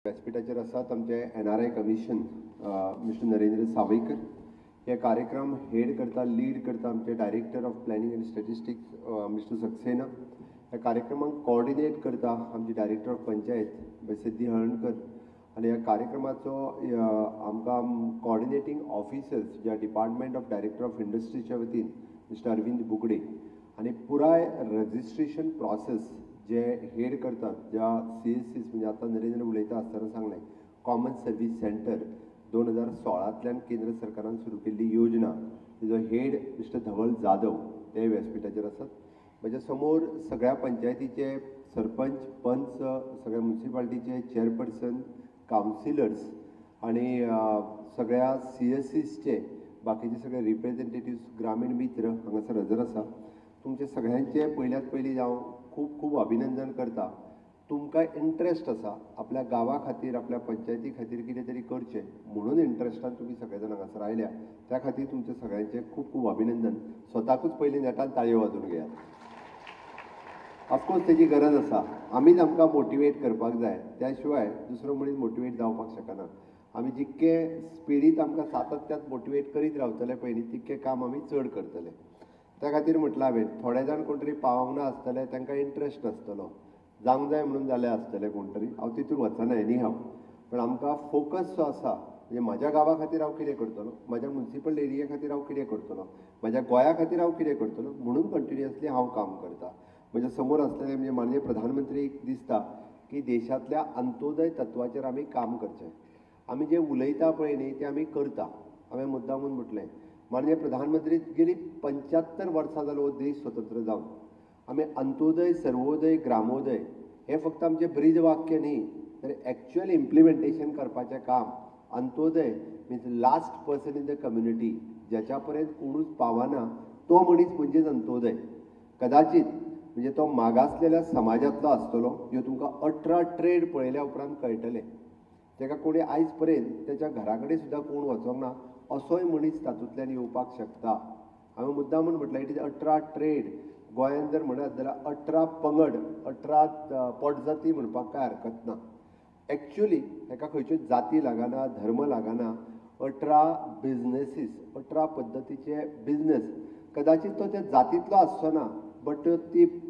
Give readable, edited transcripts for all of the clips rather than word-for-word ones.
व्यासपीठाचेर आसात आमचे NRI commission mister Narendra Sawaikar. हे कार्यक्रम हेड करता लीड करता आमचे director of planning end statistics mister Saxena. ह्या कार्यक्रमाक कोऑर्डिनेट करता आमचे डायरेक्टर ऑफ पंचायत सिद्धी हळणकर. आणि ह्या कार्यक्रमाचो आमकां कोऑर्डिनेटिंग ऑफिसर्स ज्या डिपार्टमेंट ऑफ डायरेक्टर ऑफ इंडस्ट्रीच्या वतीन मिस्टर अरविंद बुगडे आणि पुराय रजिस्ट्रेशन प्रोसेस जे हेड करतात ज्या CSCs म्हणजे आता नरेंद्र उलयता आसतना सांगलें कॉमन सर्वीस सेंटर 2016तल्यान केंद्र सरकारान सुरू केल्ली योजना तिजो हेड मिस्टर धवल जाधव ते व्यासपीठाचेर आसात. म्हज्या समोर सगळ्या पंचायतीचे सरपंच पंच सगळ्या म्युनिसिपालिटीचे चेअरपर्सन कावन्सिलर्स आणि सगळ्या CSCsचे बाकीचे सगळे रिप्रेझेंटेटिव्स ग्रामीण मित्र हांगासर हजर आसा. तुमचे सगळ्यांचे पयल्यात पयलीं हांव खूब खूब अभिनंदन करता. तुमकां इंट्रस्ट आसा आपल्या गांवा खातीर आपल्या पंचायती खातीर कितें तरी करचें म्हणून इंट्रस्टान तुमी सगळे जाण हांगासर आयल्या त्या खातीर तुमचे सगळ्यांचे खूब खूब अभिनंदन. स्वताकूच पयलीं नेटान ताळयो वाजोवन घेयात. ऑफकोर्स तेजी गरज आसा. आमीच आमकां मोटिवेट करपाक जाय त्या शिवाय दुसरो मनीस मोटिवेट जावपाक शकना. आमी जितके स्पिरीट आमकां सातत्यान मोटिवेट करीत रावतले पळय न्ही तितकें काम आमी चड करतले. त्या खातीर म्हटलं हांवें थोडे जाण कोण तरी पावोंक ना आसतले तांकां इंट्रस्ट नासतलो जावंक जाय म्हणून जाले आसतले कोण तरी. हांव तितून वचना एनी हांव. पण आमकां फोकस जो आसा म्हणजे म्हाज्या गांवा खातीर हांव कितें करतलो म्हाज्या म्युनिसिपल एरिया खातीर हांव कितें करतलो म्हाज्या गोंया खातीर हांव कितें करतलो म्हणून कंटिन्युअसली हांव काम करतां. म्हज्या समोर आसलेले म्हणजे माननीय प्रधानमंत्रीक दिसता की देशांतल्या अंत्योदय तत्वाचेर आमी काम करचें. आमी जें उलयता पळय न्ही तें आमी करता. हांवें मुद्दामून म्हटलें माननीय प्रधानमंत्री गेली 75 वर्सां जालो हो देश स्वतंत्र जावन. आमी अंत्योदय सर्वोदय ग्रामोदय हे फक्त आमचे ब्रीद वाक्य न्ही तर एक्चुअल इम्प्लिमेंटेशन करपाचें काम. Antyodaya means last person in the community ज्याच्या पर्यंत कोणूच पावना तो मनीस म्हणजेच अंत्योदय. कदाचित म्हणजे तो मागासलेल्या समाजांतलो आसतलो ह्यो तुमकां 18 ट्रेड पळयल्या उपरांत कळटलें. ताका कोणी आयज पर्यंत ताच्या घरा कडेन सुद्दां कोण वचोंक ना असोय मनीस तातूंतल्यान येवपाक शकता. हांवें मुद्दामून म्हटलें इट इज 18 ट्रेड. गोंयांत जर म्हणत जाल्यार 18 पंगड 18 पोटजाती म्हणपाक कांय हरकत ना. एक्चुअली ताका खंयच्योच जाती लागना धर्म लागना. 18 बिजनेसीस 18 पद्दतीचे बिजनेस. कदाचित तो त्या जातींतलो आसचो ना बट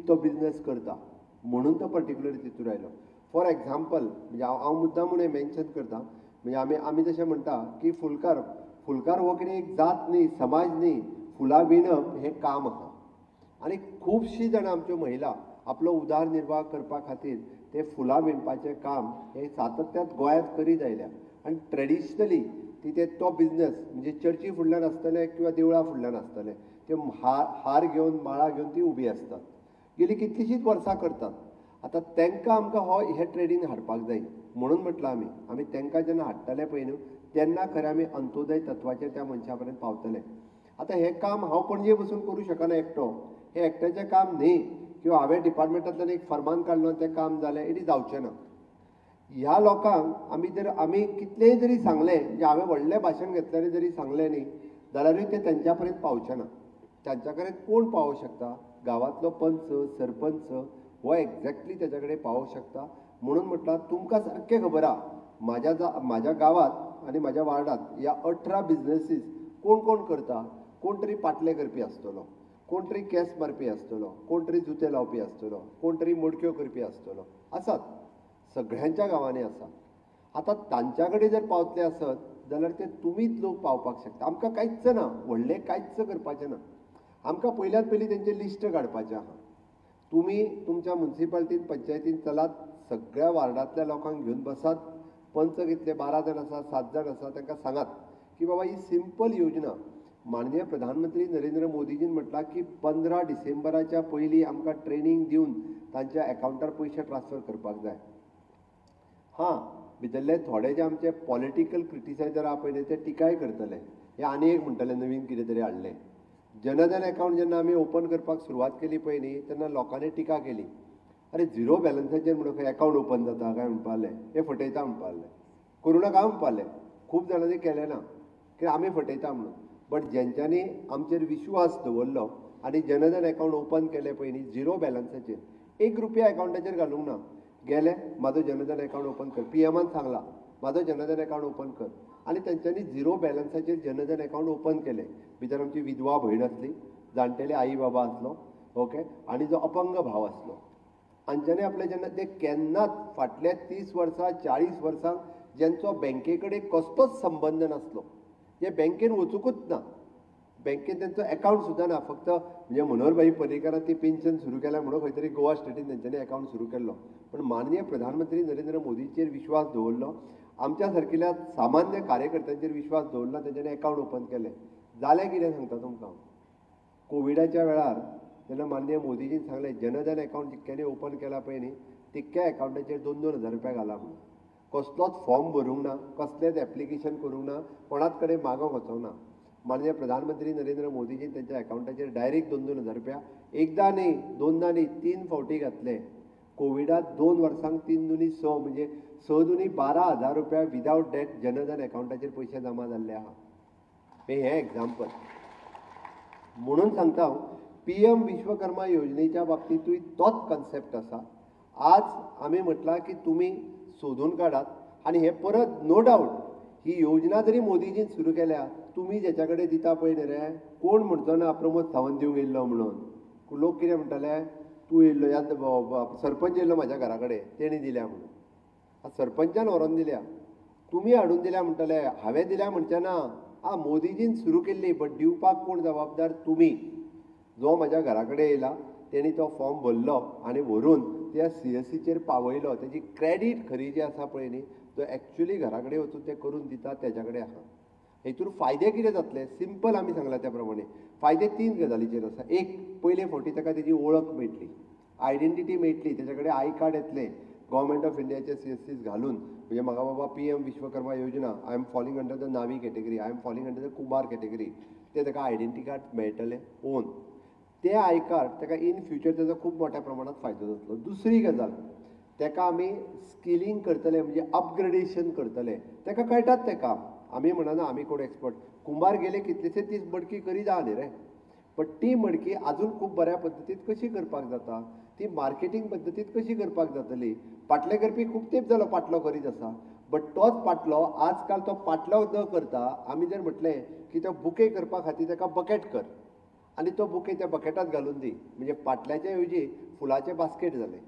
तो बिजनेस करता म्हणून तो पर्टिक्युलर तितून आयलो. फॉर एग्जाम्पल म्हणजे हांव मुद्दामून हें मेन्शन करता म्हणजे आमी जशें म्हणटा की फुलकार हो कितें एक जात न्ही समाज न्ही फुलां विणप हें काम आहा. आनी खुबशीं जाणां आमच्यो महिला आपलो उदारनिर्वाह करपा खातीर ते फुलां विणपाचें काम हें सातत्यान गोंयांत करीत आयल्या. आनी ट्रेडिशनली ती तो बिजनेस म्हणजे चर्ची फुडल्यान आसतले किंवा देवळा फुडल्यान आसतले ते हार घेवन माळा घेवन ती उबी आसतात. गेलीं कितलींशींच वर्सां करतात. आतां तांकां आमकां हे ट्रेडीन हाडपाक जाय म्हणून म्हटलं आमी तांकां जेन्ना हाडटले पळय न्हू तेन्ना खरें आमी अंत्योदय तत्वाचेर त्या मनशा पर्यंत पावतले. आतां हें काम हांव पणजे बसून करूं शकना एकटो. हें एकट्याचें काम न्ही किंवा हांवें डिपार्टमेंटांतल्यान एक फर्मान काडलो तें काम जालें इट जावचें ना. ह्या लोकांक आमी कितलेंय जरी सांगलें म्हणजे हांवें व्हडलें भाशण घेतल्यार जरी सांगलें न्ही जाल्यारूय तें तेंच्या पर्यंत पावचें ना. तांच्या कडेन कोण पावों शकता गांवांतलो पंच सरपंच हो एक्झॅक्टली तेच्या कडेन पावों शकता. म्हणून म्हटलां तुमकां सारकें खबर आहा म्हाज्या गांवांत आनी म्हाज्या वार्डांत ह्या 18 बिजनेसीस कोण कोण करता. कोण तरी पाटले करपी आसतलो कोण तरी केंस मारपी आसतलो कोण तरी जुते लावपी आसतलो कोण तरी मडक्यो करपी आसतलो आसात सगळ्यांच्या गांवांनी आसा. आतां तांच्या कडेन जर पावतले आसत जाल्यार ते तुमीच लोक पावपाक शकता. आमकां कांयच ना व्हडलें कांयच करपाचें ना. आमकां पयल्यात पयलीं तेंचें लिस्ट काडपाचें आहा. तुमी तुमच्या म्युनिसिपालिटीन पंचायतीन चलात सगळ्या वार्डांतल्या लोकांक घेवन बसात. पंच कितले 12 जाण आसा 7 जाण आसा तांकां सांगात की बाबा ही सिंपल योजना. माननीय प्रधानमंत्री नरेंद्र मोदीजीन म्हटलां की 15 डिसेंबराच्या पयलीं आमकां ट्रेनिंग दिवन तांच्या एकावंटार पयशे ट्रान्सफर करपाक जाय. हां भितरले थोडे जे आमचे पॉलिटिकल क्रिटिसायजर आहा पळय ते टिकाय करतले. हे आनी एक म्हणटले नवीन कितें तरी हाडलें. जनधन अकावंट जेन्ना आमी ओपन करपाक सुरवात केली पळय न्ही तेन्ना लोकांनी टिका केली. अरे झिरो बॅलन्साचेर म्हणून खंय अकावंट ओपन जाता काय म्हणपा लागले. हे फटयता म्हणपा लागले. करूं नाका म्हणपा लागले. खूब जाणांनी केलें ना की आमी फटयता म्हणून. बट जेंच्यांनी आमचेर विश्वास दवरलो आनी जनधन अकावंट ओपन केलें पळय न्ही झिरो बॅलन्साचेर 1 रुपया अकावंटाचेर घालूंक ना. गेले माझो जनधन अकाउंट ओपन कर, पीएमान सांगला माझो जनधन अकाउंट ओपन कर, आनी तांच्यांनी झिरो बॅलन्साचेर जनधन अकाउंट ओपन केले. भितर आमची विधवा भयण आसली, जाणटेले आई बाबा आसलो, ओके, आनी जो अपंग भाव आसलो. हांच्यांनी आपले जेन्ना ते केन्नाच फाटल्या 30 वर्सां 40 वर्सां ज्यांचो बँके कडेन कसलोच संबंद नासलो, जे बँकेन वचूंकूच ना, बँकेन त्यांचो अकाउंट सुद्दां ना, फक्त म्हणजे मनोहरभाई पर्रीकारान ती पेन्शन सुरू केल्या म्हणून खंय तरी गोवा स्टेटीन तेंच्यांनी अकाउंट सुरू केल्लो. पण माननीय प्रधानमंत्री नरेंद्र मोदीचेर विश्वास दवरलो, आमच्या सारकिल्या सामान्य कार्यकर्त्यांचेर विश्वास दवरला, तेंच्यांनी अकाउंट ओपन केलें. जालें कितें सांगता तुमकां, कोविडाच्या वेळार जेन्ना माननीय मोदीजीन सांगलें जनधन अकाउंट जितक्यांनी ओपन केला पळय न्ही, तितक्या अकाउंटाचेर 2,000 रुपया घाला म्हणून. कसलोच फॉर्म भरूंक ना, कसलेंच एप्लिकेशन करूंक ना, कोणाच कडेन मागोंक वचोंक ना. माननीय प्रधानमंत्री नरेंद्र मोदीजीन तेंच्या अकाउंटाचेर डायरेक्ट 2,000 रुपया एकदां न्ही, दोनदां न्ही, 3 फावटी घातले. कोविडात 2 वर्सांक 3 दुनी 6 म्हणजे 6 दुनी 12,000 रुपया विदावट डेट जनधन अकाउंटाचेर पयशे जमा जाल्ले आहा. हें एग्जाम्पल म्हणून सांगता हांव, पीएम विश्वकर्मा योजनेच्या बाबतींतूय तोच कन्सेप्ट आसा. आज आमी म्हटलां की तुमी सोदून काडात, आनी हे परत नो डावट ही योजना जरी मोदीजीन सुरू केल्या, तुमी जेच्या कडेन दिता पळय न्ही रे, कोण म्हणचो ना प्रमोद सावंत दिवंक येयल्लो म्हणून. लोक कितें म्हणटाले, तूं येयल्लो, सरपंच येयल्लो म्हाज्या घरा कडेन, तेणी दिल्या म्हणून. सरपंचान व्हरोन दिल्या, तुमी हाडून दिल्या म्हणटले, हांवें दिल्या म्हणचें ना. मोदीजीन सुरू केल्ली, बट दिवपाक कोण जबाबदार, तुमी. जो म्हाज्या घरा कडेन येयला तेणी तो फॉर्म भरलो आनी व्हरून त्या CSCचेर पावयलो. तेजी क्रेडीट खरी जी आसा पळय न्ही, जो एक्चुअली घरा कडेन वचून तें करून दिता तेज्या कडेन आहा. हेतून फायदे कितें जातले, सिंपल आमी सांगलां त्या प्रमाणे. फायदे 3 गजालीचेर आसा. एक, पयले फावटी ताका तेजी वळख मेळटली, आयडेंटिटी मेळटली, तेजे कडेन आय कार्ड येतलें गव्हर्मेंट ऑफ इंडियाचे CSCs घालून. म्हणजे म्हाका बाबा पीएम विश्वकर्मा योजना, I am falling under the Navi category, I am falling under the Kumbhar category, ते ताका आयडेंटिटी कार्ड मेळटलें ओन. ते आय कार्ड ताका इन फ्युचर तेजो खूब मोठ्या प्रमाणात फायदो जातलो. दुसरी गजाल, ताका आमी स्किलिंग करतले, म्हणजे अपग्रेडेशन करतले. ताका कळटात तें काम. आमी म्हणना आमी कोण एक्सपर्ट, कुंभार गेले कितलेशे दीस मडकी करी जा न्ही रे, बट ती मडकी आजून खूब बऱ्या पद्दतीन कशी करपाक जाता, ती मार्केटींग पद्दतीन कशी करपाक जातली. पाटले करपी खूब तेंप जालो पाटलो करीत आसा, बट तोच पाटलो आजकाल तो पाटलो न करता आमी जर म्हटलें की तो बुके करपा खातीर ताका बकेट कर, आनी तो बुके त्या बकेटात घालून दी, म्हणजे पाटल्याच्या ऐवजी फुलाचें बास्केट जालें,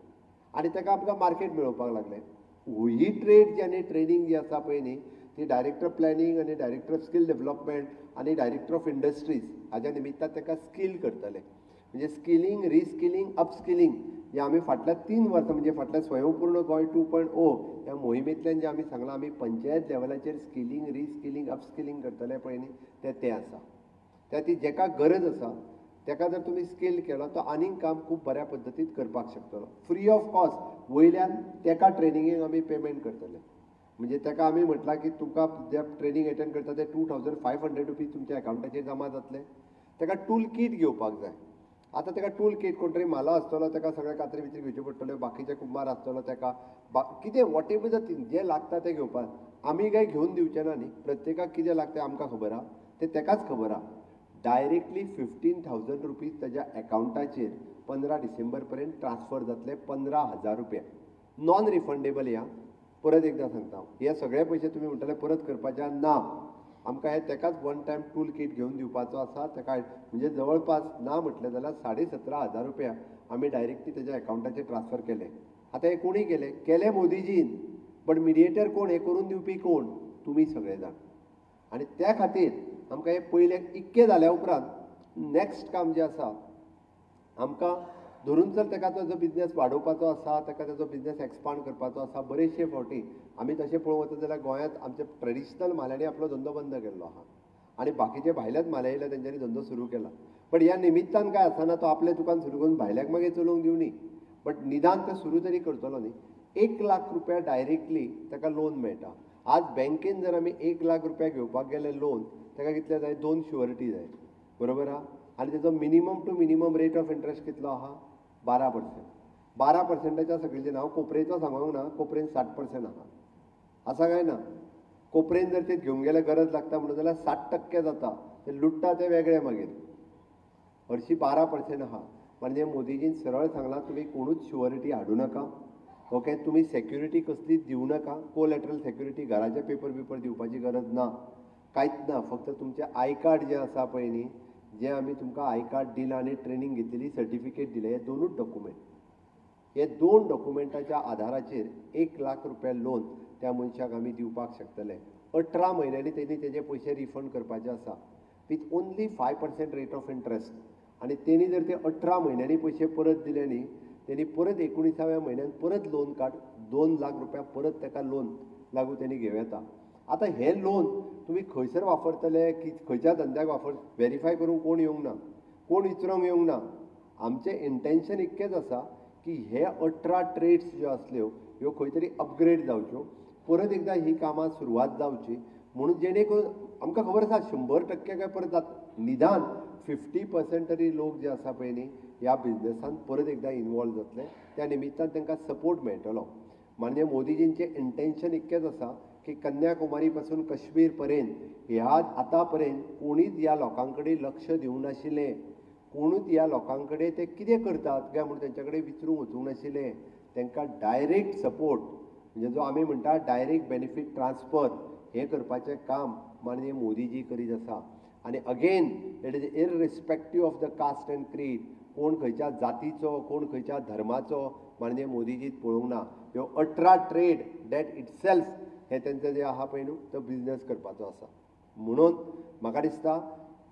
आनी ताका आमकां मार्केट मेळोवपाक लागलें. ही ट्रेड जी आनी ट्रेनींग जी आसा पळय न्ही, ती डायरेक्टर ऑफ प्लॅनिंग आनी डायरेक्टर ऑफ स्कील डेव्हलपमेंट आनी डायरेक्टर ऑफ इंडस्ट्रीज हाज्या निमित्तान ताका स्कील करतले. म्हणजे स्किलिंग, रिस्किलिंग, अपस्किलिंग जे आमी फाटल्या 3 वर्सां म्हणजे फाटल्या स्वयंपूर्ण गोंय 2.0 ह्या मोहिमेंतल्यान जे आमी सांगलां, आमी पंचायत लेवलाचेर स्किलिंग, रिस्किलिंग, अपस्किलिंग करतले पळय न्ही, तें आसा. त्या ती जेका गरज आसा ताका जर तुमी स्कील केलो तो आनीक काम खूब बऱ्या पद्दतीन करपाक शकतलो. फ्री ऑफ कॉस्ट वयल्यान ताका ट्रेनिंगेक आमी पेमेंट करतले. म्हणजे ताका आमी म्हटलां की तुका जे ट्रेनिंग एटेंड करता ते 2,500 रुपीज तुमच्या अकाउंटाचेर जमा जातले. ताका टूल किट घेवपाक जाय. आतां ताका टूल किट कोण तरी म्हालो आसतलो, ताका सगळे कात्री बित्री घेवच्यो पडटल्यो, बाकीचे कुंभार आसतलो ताका कितें वॉट एवर द थिंग जें लागता तें घेवपाक. आमी काय घेवन दिवचे ना न्ही, प्रत्येकाक कितें लागता आमकां खबर आहा, तें ताकाच खबर आहा. डायरेक्टली 15,000 रुपीज ताज्या अकाउंटाचेर 15 डिसेंबर पर्यंत ट्रान्सफर जातले. 15,000 रुपया नॉन रिफंडेबल. ह्या परत एकदां सांगता हांव, हे सगळे पयशे तुमी म्हणटले परत करपाचे ना. आमकां हे ताकाच वन टायम टूल किट घेवन दिवपाचो आसा. ताका म्हणजे जवळपास ना म्हटलें जाल्यार 17,500 रुपया आमी डायरेक्टली ताज्या अकाउंटाचेर ट्रान्सफर केले. आतां हे कोणी केले मोदीजीन, बट मिडिएटर कोण, हे करून दिवपी कोण, तुमी सगळे जाण. आनी त्या खातीर आमकां हे पयले इतके जाल्या उपरांत नेक्स्ट काम जें आसा, आमकां धरून चल ताका ताजो बिझनेस वाडोवपाचो आसा, ताका ताजो बिझनेस एक्सपांड करपाचो आसा. बरेचशे फावटी आमी तशें पळोवंक वचत जाल्यार गोंयांत आमचे ट्रेडिशनल म्हाल्यानी आपलो धंदो बंद केल्लो आहा आनी बाकीचे भायल्याच म्हाले येयले तेंच्यांनी धंदो सुरू केला. बट ह्या निमित्तान काय आसना, तो आपलें दुकान सुरू करून भायल्याक मागीर चलोवंक दिवनी, बट निदान तो सुरू तरी करतलो न्ही. 1 लाख रुपया डायरेक्टली ताका लोन मेळटा. आज बँकेन जर आमी 1 लाख रुपया घेवपाक गेले लोन, ताका कितले जाय, 2 शुअरिटी जाय, बरोबर आहा. आनी ताजो minimum to minimum rate of interest कितलो आहा, 12%. 12%च्या सकयल्यान हांव कोपरेचो सांगूंक ना, कोपरेन 60% आहा. आसा काय ना. कोपरेन जर ते घेवंक गेल्यार गरज लागता म्हणून जाल्यार 60% जाता. ते लुट्टा ते वेगळे मागीर. हरशीं 12% आहा. म्हणजे मोदीजीन सरळ सांगलां, तुमी कोणूच शुअरिटी हाडूं नाका. ओके, तुम्ही सेक्युरिटी कसलीच दिवं नाका, कोलॅटरल सेक्युरिटी घराचे पेपर दिवपाची गरज ना, कांयच ना. फक्त तुमचे आय कार्ड जे आसा पळय न्ही, जे आमी तुमकां आय कार्ड दिलां आनी ट्रेनींग घेतलेली सर्टिफिकेट दिलें, हे दोनूच डॉक्युमेंट. हे 2 डॉक्युमेंटाच्या आधाराचेर 1,00,000 रुपया लोन त्या मनशाक आमी दिवपाक शकतले. 18 म्हयन्यांनी तेणी तेजे पयशे रिफंड करपाचे आसा with only 5% rate of interest. आनी तेणी जर ते 18 म्हयन्यांनी पयशे परत दिले न्ही, तेणी परत 19व्या म्हयन्यान परत लोन कार्ड 2,00,000 रुपया परत ताका लोन लागू तेणी घेवं येता. आतां हे लोन तुमी खंयसर वापरतले, की खंयच्या धंद्याक व्हेरीफाय करूंक कोण येवंक ना, कोण विचारूंक येवंक ना. आमचें इंटेन्शन इतकेंच आसा की हे 18 ट्रेड्स ज्यो आसल्यो ह्यो खंय तरी अपग्रेड जावच्यो, परत एकदां ही कामां सुरवात जावची, म्हणून जेणे करून आमकां खबर आसा 100% काय परत निदान 50% तरी लोक जे आसा पळय न्ही ह्या बिझनसान परत एकदां इनवॉल्व जातले. त्या निमित्तान तांकां सपोर्ट मेळटलो. म्हणजे मोदीजींचें इंटेन्शन इतकेंच आसा की कन्याकुमारी पासून काश्मीर पर्यंत ह्या आतां पर्यंत कोणीच ह्या लोकां कडेन लक्ष दिवंक नाशिल्लें. कोणूच ह्या लोकां कडेन ते कितें करतात काय म्हणून तेंच्या कडेन विचारूंक वचूंक नाशिल्लें. तांकां डायरेक्ट सपोर्ट, म्हणजे जो आमी म्हणटा डायरेक्ट बेनिफीट ट्रान्सफर, हें करपाचें काम माननीय मोदीजी करीत आसा. आनी again it is irrespective of the caste and creed, कोण खंयच्या जातीचो, कोण खंयच्या धर्माचो माननीय मोदीजीत पळोवंक ना. ह्यो 18 ट्रेड डॅट इटसेल्फ हे तेंचें जें आहा पळय न्हू तो बिझनस करपाचो आसा. म्हणून म्हाका दिसता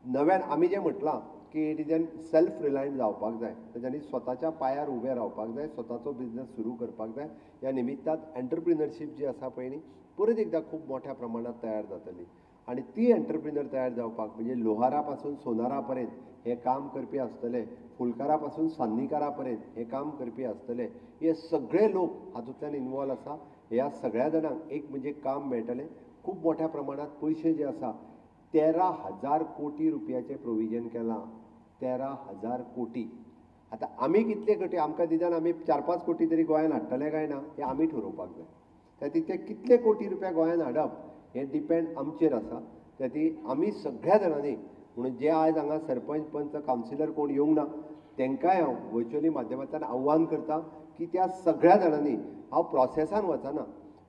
नव्यान आमी जें म्हटलां की it is an self reliant जावपाक जाय, ताच्यांनी स्वताच्या पांयार उबें रावपाक जाय, स्वताचो बिझनस सुरू करपाक जाय. ह्या निमित्तान एंटरप्रिनरशीप जी आसा पळय न्ही परत एकदां खूब मोठ्या प्रमाणात तयार जातली. आनी ती एंटरप्रिनर तयार जावपाक म्हणजे लोहारा पासून सोनारा पर्यंत हे काम करपी आसतले, फुलकारा पासून सान्नीकारा पर्यंत हे काम करपी आसतले. हे सगळे लोक हातूंतल्यान इनवॉल्व आसा. ह्या सगळ्या जाणांक एक म्हणजे काम मेळटलें. खूब मोठ्या प्रमाणात पयशे जे आसा 13,000 कोटी रुपयाचें प्रोविजन केलां. 13,000 कोटी. आतां आमी कितले कोटी, आमकां निदान आमी 4-5 कोटी तरी गोंयांत हाडटले काय ना हें आमी ठरोवपाक जाय. त्या ते कितले कोटी रुपया गोंयांत हाडप हें डिपेंड आमचेर आसा. त्या आमी सगळ्या जाणांनी म्हणून जे आयज हांगा सरपंच, पंच, कावन्सिलर कोण येवंक ना तांकांय हांव वर्च्युअली माध्यमांतल्यान आव्हान करतां की त्या सगळ्या जाणांनी, हांव प्रोसेसान वचना,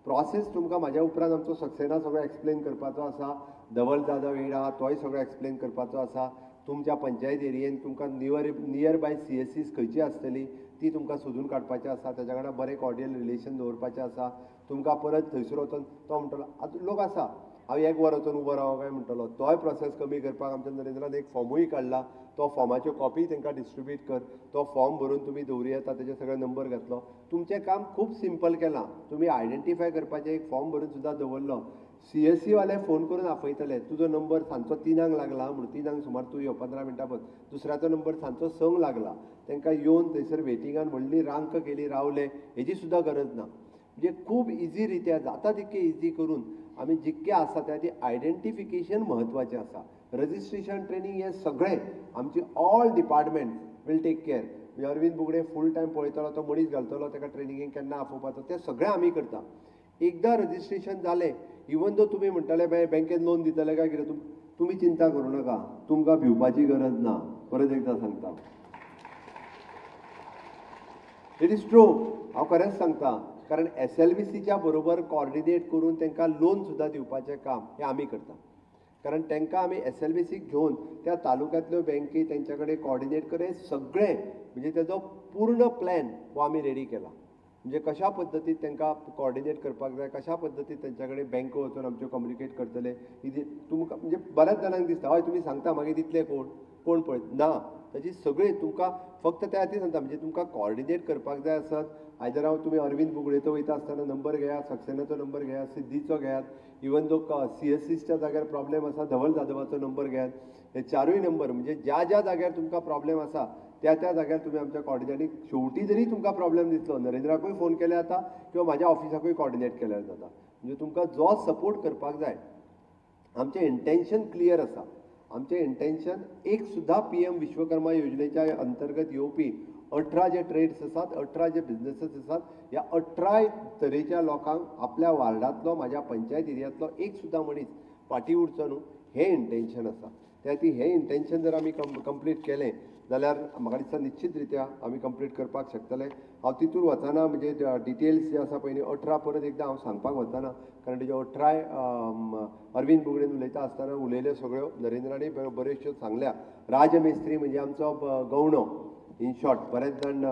प्रोसेस तुमकां म्हाज्या उपरांत आमचो सक्सेना सगळो एक्सप्लेन करपाचो आसा, धवल जाधव येड आहा तोय सगळो एक्सप्लेन करपाचो आसा. तुमच्या पंचायत एरियेन तुमकां नियर बाय CSCs खंयची आसतली ती तुमकां सोदून काडपाचें आसा, ताच्या वांगडा बरें कॉर्डियल रिलेशन दवरपाचें आसा. तुमकां परत थंयसर वचून तो म्हणटलो, आतां लोक आसा हांव 1 वर वचून उबो रावो काय म्हणटलो, तोय प्रोसेस कमी करपाक आमच्या नरेंद्रान एक फॉर्मूय काडला. तो फॉर्माच्यो कॉपी तांकां डिस्ट्रिब्यूट कर. तो फॉर्म भरून तुमी दवरी येता, ताचे सगळे नंबर घातलो. तुमचें काम खूब सिंपल केलां. तुमी आयडेंटिफाय करपाचें एक फॉर्म भरून सुद्दां दवरलो. CSC वाले फोन करून आपयतले, तुजो नंबर सांजचो 3 लागला म्हणून 3 सुमार तूं यो 15 मिनटां पयस. दुसऱ्याचो नंबर सांजचो 6 लागला. तांकां येवन थंयसर वेटिंगान व्हडली रांक केली, रावले, हेजी सुद्दां गरज ना. म्हणजे खूब इजी रित्या जाता तितकें इजी करून आमी जितकें आसा त्या ती आयडेंटिफिकेशन म्हत्वाचें आसा. रजिस्ट्रेशन ट्रेनींग हें सगळें आमची all department will take care. म्हणजे अरविंद बुगडे फूल टायम पळयतलो, तो मनीस घालतलो, ताका ट्रेनिंगेक केन्ना आपोवपाचो, तें सगळें आमी करता. एकदां रजिस्ट्रेशन जालें, इवन दो तुमी म्हणटले बँकेन लोन दितले काय कितें, तुमी चिंता करूं नाका, तुमकां भिवपाची गरज ना. परत एकदां सांगता, इट इज ट्रू, हांव खरेंच सांगता. कारण SLBCच्या बरोबर कॉर्डिनेट करून तांकां लोन सुद्दां दिवपाचें काम हें आमी करता. कारण तांकां आमी SLBCक घेवन त्या तालुक्यांतल्यो बँकी तेंच्या कडेन कॉर्डिनेट करून सगळें म्हणजे तेजो पूर्ण प्लॅन हो आमी रेडी केला. म्हणजे कशा पद्दतीन तांकां कॉर्डिनेट करपाक जाय, कशा पद्दतीन तेंच्या कडेन बँको वचून आमच्यो कम्युनिकेट करतले. तुमकां म्हणजे बऱ्याच जाणांक दिसता हय तुमी सांगता मागीर दितले कोण पळय ना. ताची सगळी तुमकां फक्त त्या खातीर सांगता, म्हणजे तुमकां कॉर्डिनेट करपाक जाय आसत. आयदर हांव तुमी अरविंद बुगडेचो वयता आसतना नंबर घेयात, सक्सेनाचो नंबर घेयात, सिद्धीचो घेयात, इवन दो CSCच्या जाग्यार प्रॉब्लेम आसा धवल जाधवाचो नंबर घेयात. हे 4य नंबर म्हणजे ज्या ज्या जाग्यार तुमकां प्रॉब्लेम आसा त्या जाग्यार तुमी आमच्या कॉर्डिनेटीक, शेवटी जरी तुमकां प्रॉब्लेम दिसलो नरेंद्राकूय फोन केले जाता किंवा म्हाज्या ऑफिसाकूय कॉर्डिनेट केल्यार जाता. म्हणजे तुमकां जो सपोर्ट करपाक जाय. आमचें इंटेन्शन क्लियर आसा. आमचें इंटेन्शन एक सुद्दां PM विश्वकर्मा योजनेच्या अंतर्गत येवपी 18 जे ट्रेड्स आसात, 18 जे बिझनेसीस आसात, ह्या 18 तरेच्या लोकांक आपल्या वार्डांतलो, म्हाज्या पंचायत एरियांतलो एक सुद्दां मनीस फाटीं उरचो न्हू, हें इंटेन्शन आसा. त्या खातीर हें इंटेन्शन जर आमी कंप्लीट केलें जाल्यार म्हाका दिसता निश्चित रित्या आमी कंप्लीट करपाक शकतले. हांव तितून वचना म्हणजे डिटेल्स जे आसा पळय न्ही 18 परत एकदां हांव सांगपाक वचना कारण तेजे 18 अरविंद बुगडेन उलयता आसतना उलयल्यो सगळ्यो नरेंद्रानी बऱ्योचश्यो सांगल्या. राजमेस्त्री म्हणजे आमचो गवंडो इन शॉर्ट बरेच जाण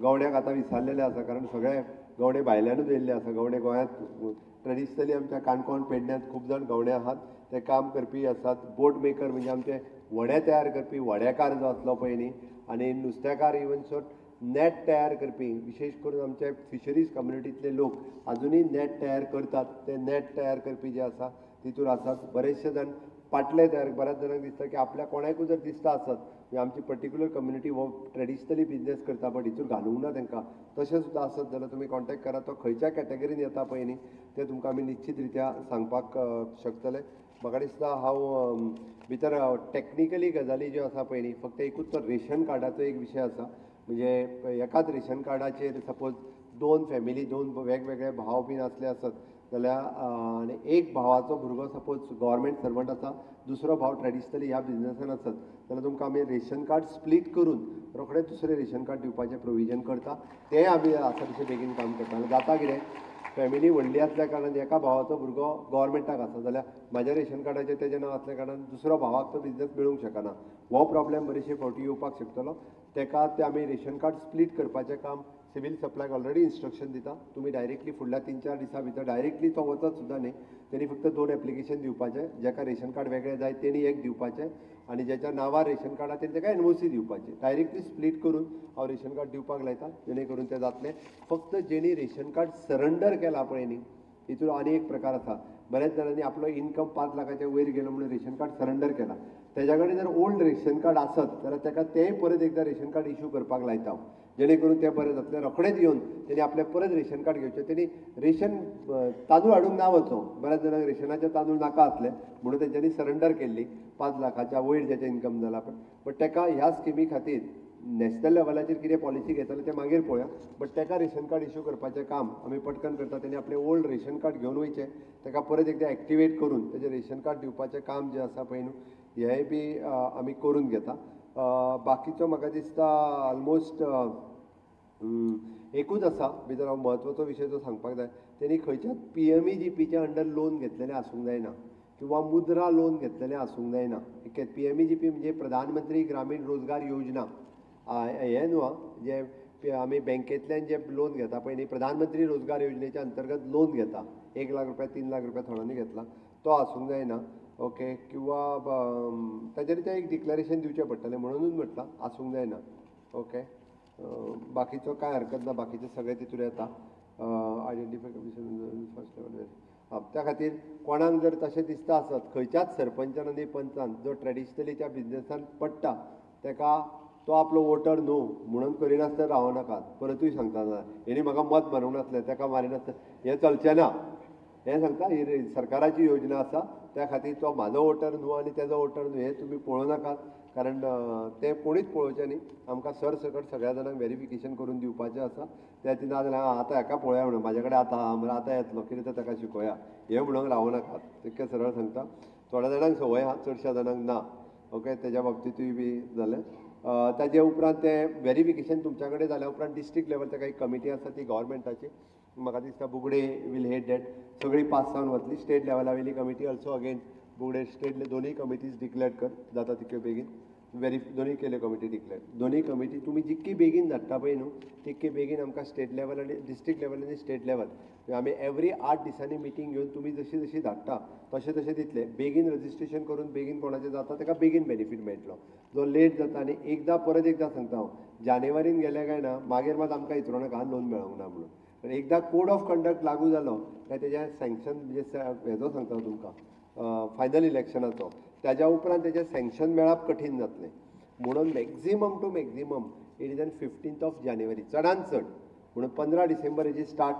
गवंड्याक आतां विसारलेले आसा कारण सगळे गवंडे भायल्यानूच येयल्ले आसा. गवंडे गोंयांत ट्रेडिशनली आमच्या काणकोण पेडण्यांत खूब जाण गवंडे आसात ते काम करपी आसात. बोट मेकर म्हणजे आमचे व्हडे तयार करपी व्हडेकार जो आसलो पळय न्ही आनी नुस्तेकार इवन सो नॅट तयार करपी विशेश करून आमचे फिशरीज कम्युनिटींतले लोक अजुनूय नॅट तयार करतात. ते नॅट तयार करपी जे आसा तितून आसात. बरेचशे जाण पाटले तयार बऱ्याच जाणांक दिसता की आपल्या कोणाकूय जर दिसता आसत म्हणजे आमची पर्टिक्युलर कम्युनिटी हो ट्रेडिशनली बिझनेस करता बट हितूर घालूंक ना तांकां तशें सुद्दां आसत जाल्यार तुमी कॉन्टॅक्ट करात. तो खंयच्या कॅटेगरीन येता पळय न्ही तें तुमकां आमी निश्चित रित्या सांगपाक शकतले. म्हाका दिसता हांव भितर टॅक्निकली गजाली ज्यो आसा पळय न्ही फक्त एकूच तो रेशन कार्डाचो एक विशय आसा. म्हणजे एकाच रेशन कार्डाचेर सपोज 2 फॅमिली 2 वेगवेगळे भाव बीन आसले आसत जाल्यार आनी एक भावाचो भुरगो सपोज गव्हर्मेंट सर्वंट आसा दुसरो भाव ट्रेडिशनली ह्या बिझनेसान आसत जाल्यार तुमकां आमी रेशन कार्ड स्प्लीट करून रोखडेंच दुसरें रेशन कार्ड दिवपाचें प्रोविजन करता. तें आमी आसा तशें बेगीन काम करता. जाता कितें फॅमिली व्हडली आसल्या कारणान एका भावाचो भुरगो गव्हर्मेंटाक आसा जाल्यार म्हाज्या रेशन कार्डाचेर तेजें नांव आसल्या कारणान दुसरो भावाक तो बिझनेस मेळूंक शकना. हो प्रॉब्लेम बरेचशे फावटी येवपाक शकतलो. तेका ते आमी रेशन कार्ड स्प्लीट करपाचें काम सिवील सप्लायक ऑलरेडी इन्स्ट्रक्शन दिता. तुमी डायरेक्टली फुडल्या 3-4 दिसां भितर डायरेक्टली तो वचत सुद्दां न्ही तेणी फक्त 2 एप्लिकेशन दिवपाचें. जेका रेशन कार्ड वेगळें जाय तेणी एक दिवपाचें आनी जेच्या नांवार रेशन कार्ड आसा तेका एनओसी दिवपाची. डायरेक्टली स्प्लीट करून हांव रेशन कार्ड दिवपाक लायता जेणे करून तें जातलें. फक्त जेणी रेशन कार्ड सरेंडर केलां पळय न्ही हितून आनी एक प्रकार आसा. बऱ्याच जाणांनी आपलो इन्कम 5 लाखाच्या वयर गेलो म्हणून रेशन कार्ड सरेंडर केला. तेज्या कडेन जर ओल्ड रेशन कार्ड आसत जाल्यार तेका तेंय परत एकदां रेशन कार्ड इश्यू करपाक लायता जेणे करून तें बरें जातलें. रोखडेंच येवन तेणी आपलें परत रेशन कार्ड घेवचें. तेणी रेशन तांदूळ हाडूंक ना वचों. बऱ्याच जाणांक रेशनाचे तांदूळ नाका आसले म्हणून तेंच्यांनी सरेंडर केल्ली 5 लाखाच्या वयर जेचें इन्कम जालां पळय. बट तेका ह्या स्किमी खातीर नॅशनल लेवलाचेर कितें पॉलिसी घेतले तें मागीर पळोवया. बट तेका रेशन कार्ड इश्यू करपाचें काम आमी पटकन करता. तेणी आपलें ओल्ड रेशन कार्ड घेवन वयचें तेका परत एकदां एक्टिवेट करून तेजें रेशन कार्ड दिवपाचें काम जें आसा पळय न्हू हेंय बी आमी करून घेता. बाकीचो म्हाका दिसता ऑलमोस्ट एकूच आसा भितर हांव म्हत्वाचो विशय जो सांगपाक जाय तेणी खंयच्याच PMEGPचे अंडर लोन घेतलेलें आसूंक जायना किंवा मुद्रा लोन घेतलेलें आसूंक जायना. PMEGP म्हणजे प्रधानमंत्री ग्रामीण रोजगार योजना हें न्हू जे आमी बँकेंतल्यान जे लोन घेता पळय न्ही प्रधानमंत्री रोजगार योजनेच्या अंतर्गत लोन घेता 1 लाख रुपया 3 लाख रुपया थोड्यांनी घेतला तो आसूंक जायना. ओके किंवा ताचेर ते एक डिक्लेरेशन दिवचें पडटलें म्हणूनच म्हटलां आसूंक जायना. ओके बाकीचो कांय हरकत ना. बाकीचे सगळे तितून येता. आयडेंटिफाय कमिशन फर्स्ट लेवल त्या खातीर कोणाक जर तशें दिसता आसत खंयच्याच सरपंचान आनी पंचान जो ट्रेडिशनली त्या बिझनेसान पडटा तेका तो आपलो वोटर न्हू म्हणून करिनासतना रावनाकात. परतूय सांगता हेणी म्हाका मत मारूंक नासलें तेका मारिनासतना हें चलचें ना. हें सांगता ही सरकाराची योजना आसा त्या खातीर तो म्हाजो वोटर न्हू आनी तेजो वोटर न्हू हें तुमी पळोवं नाकात कारण तें कोणीच पळोवचें न्ही. आमकां सरसकट सगळ्या जाणांक व्हेरिफिकेशन करून दिवपाचें आसा. त्या खातीर ना जाल्यार आतां हेका पळोवया म्हणून म्हाजे कडेन आतां येतलो कितें तें ताका शिकोया हें म्हणूंक रावं नाकात. तितकें सरळ सांगता. थोड्या जाणांक संवय आसा चडश्या जाणांक ना. ओके तेज्या बाबतींतूय बी जालें. ताजे उपरांत तें व्हेरिफिकेशन तुमच्या कडेन जाल्या उपरांत डिस्ट्रिक्ट लेवल ताका एक कमिटी आसा ती गव्हर्मेंटाची म्हाका दिसता बुगडे वील हेड दॅट सगळी पास जावन वतली. स्टेट लेवला वयली committee also again Bugade state दोनूय कमिटीज डिक्लेअर कर जाता तितक्यो बेगीन दोनूय केल्यो कमिटी डिक्लेअर. दोनूय कमिटी तुमी जितकी बेगीन धाडटा पळय न्हू तितके बेगीन आमकां स्टेट लेवल आनी डिस्ट्रिक्ट लेवल आनी स्टेट लेवल आमी एवरी 8 दिसांनी मिटींग घेवन तुमी जशी जशी धाडटा तशें तशें दितले. बेगीन रजिस्ट्रेशन करून बेगीन कोणाचें जाता ताका बेगीन बेनिफीट मेळटलो. जो लेट जाता आनी एकदां परत एकदां सांगता हांव जानेवारीन गेले काय ना मागीर मात आमकां इचरो नाका लोन मेळोंक ना म्हणून. एकदां कोड ऑफ कंडक्ट लागू जालो काय तेजें सँक्शन म्हणजे हेजो सांगता हांव तुमकां फायनल इलेक्शनाचो ताज्या उपरांत तेजें सँक्शन मेळप कठीण जातलें. म्हणून maximum to maximum it is on 15th जानेवारी चडांत चड म्हणून 15 डिसेंबर हेजी स्टार्ट.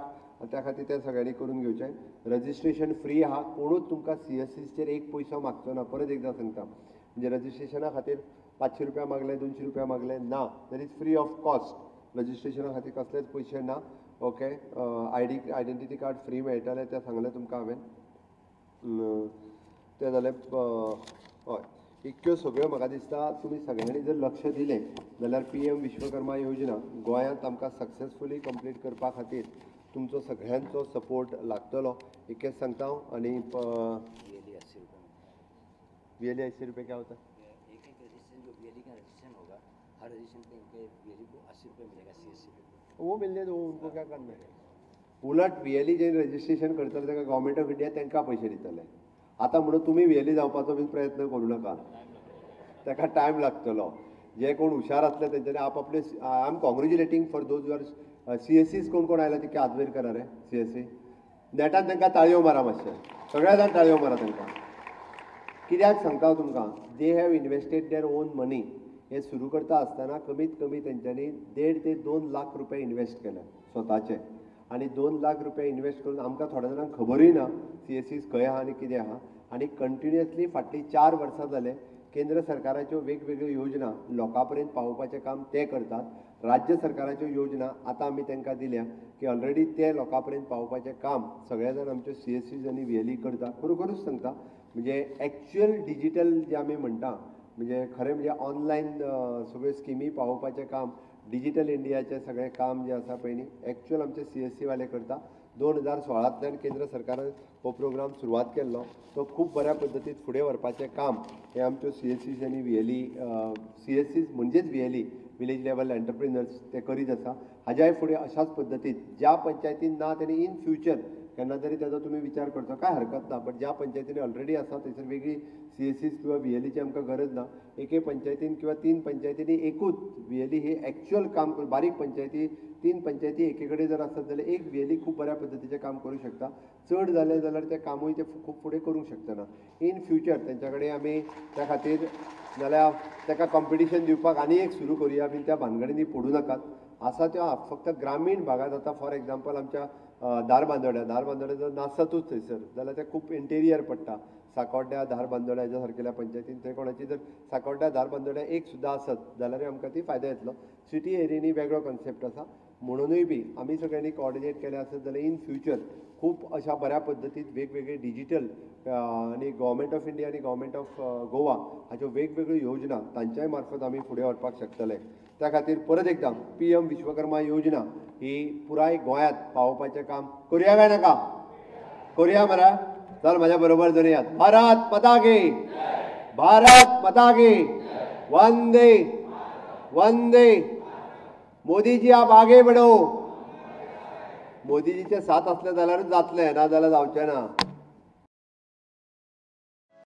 त्या खातीर तें सगळ्यांनी करून घेवचें. रजिस्ट्रेशन फ्री आहा. कोणूच तुमकां CSCचेर एक पयसो मागचो ना. परत एकदां सांगता म्हणजे रजिस्ट्रेशना खातीर 500 रुपया मागले 200 रुपया मागले ना. That is free of cost. रजिस्ट्रेशना खातीर कसलेच पयशे ना. ओके आयडेंटिटी कार्ड फ्री मेळटलें तें सांगलें तुमकां हांवें. तें जालें हय. इतक्यो सगळ्यो म्हाका दिसता तुमी सगळ्यांनी जर लक्ष दिलें जाल्यार PM विश्वकर्मा योजना गोंयांत आमकां सक्सेसफुली कंप्लीट करपा खातीर तुमचो सगळ्यांचो सपोर्ट लागतलो इतकेंच सांगता हांव. आनी VLE 80 रुपये क्या होता है? एक एक रजिस्ट्रेशन जो VLE का रजिस्ट्रेशन होगा, हर रजिस्ट्रेशन पे इनके VLE को 80 रुपये मिलेगा CSC पे. वो मिलने दो, उनको क्या करना है. उलट VLE जे रजिस्ट्रेशन करतले ताका गव्हर्मेंट ऑफ इंडिया तांकां पयशे दितले. आतां म्हणून तुमी VLE जावपाचो बी प्रयत्न करूं नाका, ताका टायम लागतलो. जे कोण हुशार आसले तेंच्यांनी आपले I am congratulating for those were CSCs कोण कोण आयला तिके हात वयर करा रे. CSC नेटान तांकां ताळयो मारा मातशे, सगळ्या जाण ताळयो मारा तांकां. कित्याक सांगता हांव तुमकां, they have invested their own money. हे सुरू करता आसतना कमीत कमी तेंच्यांनी 1.5 ते 2 लाख रुपये इन्वेस्ट केले स्वताचे. आनी 2 लाख रुपये इन्वेस्ट करून आमकां थोड्या जाणांक खबरूय ना CSCs खंय आहा आनी कितें आहा. आनी कंटिन्युअसली फाटलीं 4 वर्सां जाले केंद्र सरकाराच्यो वेगवेगळ्यो योजना लोकां पर्यंत पावोवपाचें काम ते करतात. राज्य सरकाराच्यो योजना आतां आमी तांकां दिल्या की ऑलरेडी ते लोकां पर्यंत पावोवपाचें काम सगळे जाण आमच्यो CSCs आनी VLE करता. खरोखरूच सांगता, म्हणजे एक्च्युअल डिजिटल जे आमी म्हणटा, म्हणजे खरें म्हणजे ऑनलायन सगळ्यो स्किमी पावोवपाचें काम, डिजिटल इंडियाचें सगळें काम जें आसा पळय न्ही, एक्च्युअल आमचे CSC वाले करता. 2016तल्यान केंद्र सरकारान हो प्रोग्राम सुरवात केल्लो. तो खूब बऱ्या पद्दतीन फुडें व्हरपाचें काम हे आमच्यो CSCs आनी VLE CSCs म्हणजेच VLE विलेज लेवल एंटरप्रिनर्स ते करीत आसा. हाज्याय फुडें अशाच पद्दतीन ज्या पंचायतीन ना तेणी इन फ्युचर केन्ना तरी तेजो तुमी विचार करचो, काय हरकत ना. बट ज्या पंचायतींनी ऑलरेडी आसा थंयसर वेगळी CSCs किंवा VLEची आमकां गरज ना. एके पंचायतीन किंवा 3 पंचायतींनी एकूच VLE ही एक्च्युअल काम करून, बारीक पंचायती 3 पंचायती एके कडेन जर आसत जाल्यार एक VLE खूब बऱ्या पद्दतीचें काम करूंक शकता. चड जालें जाल्यार तें कामूय ते खूब फुडें करूंक शकतना. इन फ्युचर तेंच्या कडेन आमी त्या खातीर नाल्यार ताका कॉम्पिटिशन दिवपाक आनी एक सुरू करुया बीन त्या भानगडींनी पडूं नाकात. आसा त्यो फक्त ग्रामीण भागात आतां फॉर एग्जाम्पल आमच्या धारबांदोड्या जर नासतूच थंयसर जाल्यार तें खूब इंटेरियर पडटा. साकोड्ड्या धारबांदोड्या सारकेल्या पंचायतीन थंय कोणाची जर साकोड्ड्या धारबांदोड्या एक सुद्दां आसत जाल्यार आमकां ती फायदो येतलो. सिटी एरियांनी वेगळो कॉन्सेप्ट आसा. म्हणूनय बी आमी सगळ्यांनी कॉर्डिनेट केले आसत जाल्यार इन फ्युचर खूब अशा बऱ्या पद्दतीन वेगवेगळे डिजिटल आनी गव्हर्मेंट ऑफ इंडिया आनी गव्हर्मेंट ऑफ गोवा हाच्यो वेगवेगळ्यो योजना तांच्याय मार्फत आमी फुडें व्हरपाक शकतले. त्या खातीर परत एकदां PM विश्वकर्मा योजना ही पुराय गोंयांत पावोवपाचें काम करुया काय नाका? करुया मरा. चल म्हाज्या बरोबर धरुयात. भारत माता की, भारत माता की, वंदे वंदे. मोदी जी आप आगे बढ़ो. मोदीजीचे साथ असले जाल्यारूच जातलें, ना जाल्यार जावचें ना.